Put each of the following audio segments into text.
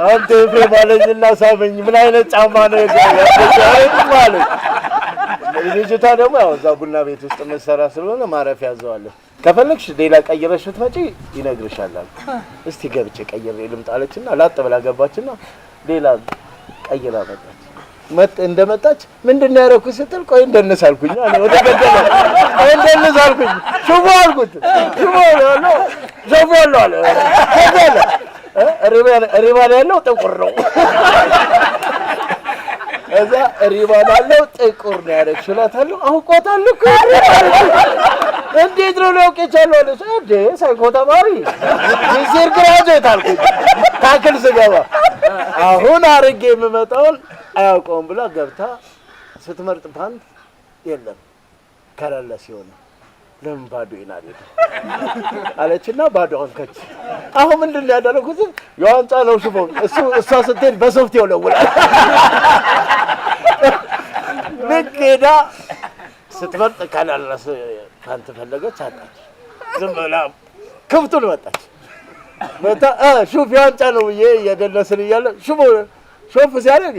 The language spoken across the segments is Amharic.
አንተ ማለት ሳበኝ ምን አይነት ጫማ ነው የገዛው ማለት ልጅቷ ደግሞ ያው እዛ ቡና ቤት ውስጥ መሰራ ስለሆነ ማረፊያ ያዘዋለሁ ከፈለግሽ ሌላ ቀይረሽ ብትመጪ ይነግርሻል እስቲ ገብቼ ቀይሬ ልምጣለችና ላጥ ብላ ገባችና ሌላ ቀይራ መጣች እንደመጣች ምንድነው ያረኩት ስትል ቆይ እንደነሳልኩኝ አለ ወደ ገደለ እንደነሳልኩኝ ሹፉ አልኩት ሹፉ ነው ሹፉ አለ ገደለ ሪባን ያለው ጥቁር ነው እዛ ሪባን ያለው ጥቁር ነው ያረክሽላታለሁ አውቆታለሁ እንዴት ነው ለውቄቻለሁ አለች እንዴ ሳይኮ ተማሪ ዲዚር ግራጁዌት አልኩኝ ታክል ስገባ አሁን አርጌ የምመጣውን አያውቀውም ብላ ገብታ ስትመርጥ ፓንት የለም ከለለ ሲሆን ለምን ባዶ ይናል አለችና ባዶ አንከች አሁን ምንድነው ያደረኩት የዋንጫ ነው ሽፎ እሷ ስትሄድ በሶፍት ይወለውላል ልክዳ ስትመርጥ ከለለ ፓንት ፈለገች አጣች ዝም ብላ ክፍቱን ወጣች መጣ ሹፍ የዋንጫ ነው የደለስን እያለ ሾፍ ሲያደርግ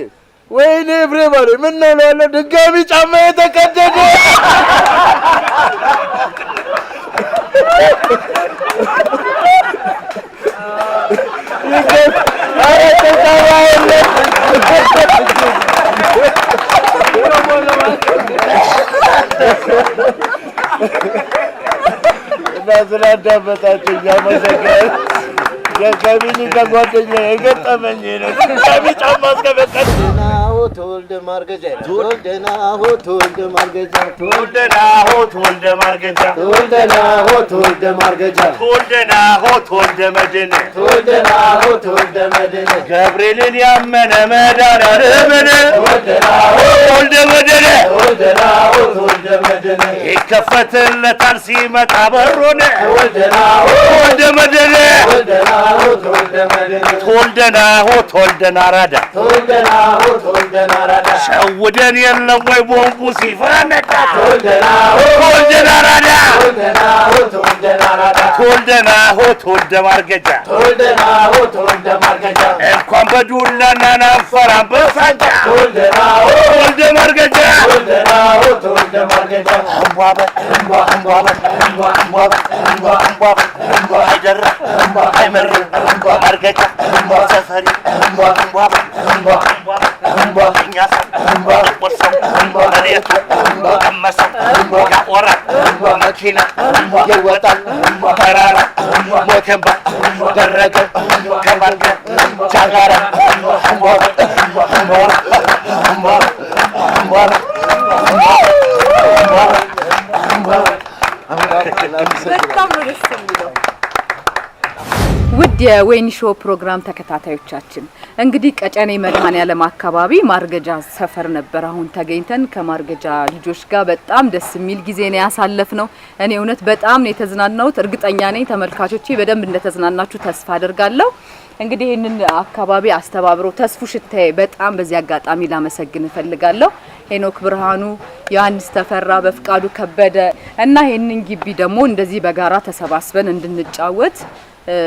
ወይኔ ብሬ ባለ ምን ነው ያለ ድጋሚ ጫማ የተቀደደ ስለዳበታችሁ ያመሰግናል የጋቢኒ ከጓደኛ የገጠመኝ ነው ጋቢ ጫማ አስከበቀል ተወልደ ማርገጃ ተወልደናሁ ተወልደ ማርገጃ ተወልደናሁ ተወልደ ማርገጃ ተወልደናሁ ተወልደ ማርገጃ ተወልደናሁ ተወልደ መድን ተወልደናሁ ተወልደ መድን ገብርኤልን ያመነ መድኃኒዓለምን ተወልደናሁ ተወልደ መድን ተወልደናሁ ተወልደ መድን ይከፈትለታል ሲመጣ በሩን ተወልደናሁ ተወልደ መድን ተወልደናሁ ተወልደ መድን ተወልደናሁ ተወልደና አራዳ ተወልደናሁ ተወልደ ናራዳ ሸውደን የለም ወይ ቦምቡ ሲፈነዳ ተወልደናሁ ተወልደና አራዳ ተወልደናሁ ተወልደና አራዳ ተወልደናሁ ተወልደ ማርገጃ ተወልደናሁ ተወልደ ማርገጃ እንኳን በዱላና ናንፈራም በሳንጃ ተወልደናሁ ተወልደ ማርገጃ ተወልደናሁ ተወልደ ማርገጃ አምባበ አምባበ አይደራ አይመር ማርገጃ ሰፈሪ አምባበ እኛሳ ወርሰው መሬቱ ቀመሰው ያቆራል መኪና ይወጣል ተራራ ሞቴምባ ደረገ ከባልጋ ጃጋራ በጣም ነው ደስ የሚለው ውድ የወይኒ ሾው ፕሮግራም ተከታታዮቻችን እንግዲህ ቀጨኔ መድኃኔዓለም አካባቢ ማርገጃ ሰፈር ነበር አሁን ተገኝተን ከማርገጃ ልጆች ጋር በጣም ደስ የሚል ጊዜ ነው ያሳለፍነው እኔ እውነት በጣም ነው የተዝናናሁት እርግጠኛ ነኝ ተመልካቾቼ በደንብ እንደተዝናናችሁ ተስፋ አደርጋለሁ እንግዲህ ይሄንን አካባቢ አስተባብሮ ተስፉ ሽታዬ በጣም በዚህ አጋጣሚ ላመሰግን እፈልጋለሁ ሄኖክ ብርሃኑ ዮሐንስ ተፈራ በፍቃዱ ከበደ እና ይሄንን ግቢ ደግሞ እንደዚህ በጋራ ተሰባስበን እንድንጫወት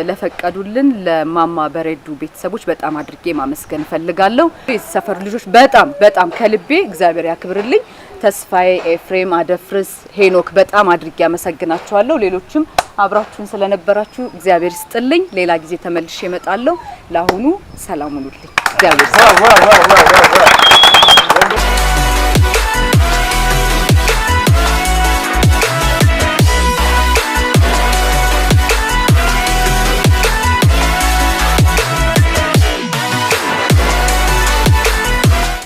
ለፈቀዱልን ለማማ በሬዱ ቤተሰቦች በጣም አድርጌ ማመስገን ፈልጋለሁ የሰፈር ልጆች በጣም ከልቤ እግዚአብሔር ያክብርልኝ ተስፋዬ ኤፍሬም አደፍርስ ሄኖክ በጣም አድርጌ አመሰግናችኋለሁ ሌሎችም አብራችሁን ስለነበራችሁ እግዚአብሔር ይስጥልኝ ሌላ ጊዜ ተመልሼ እመጣለሁ ለአሁኑ ሰላም ሁኑልኝ እግዚአብሔር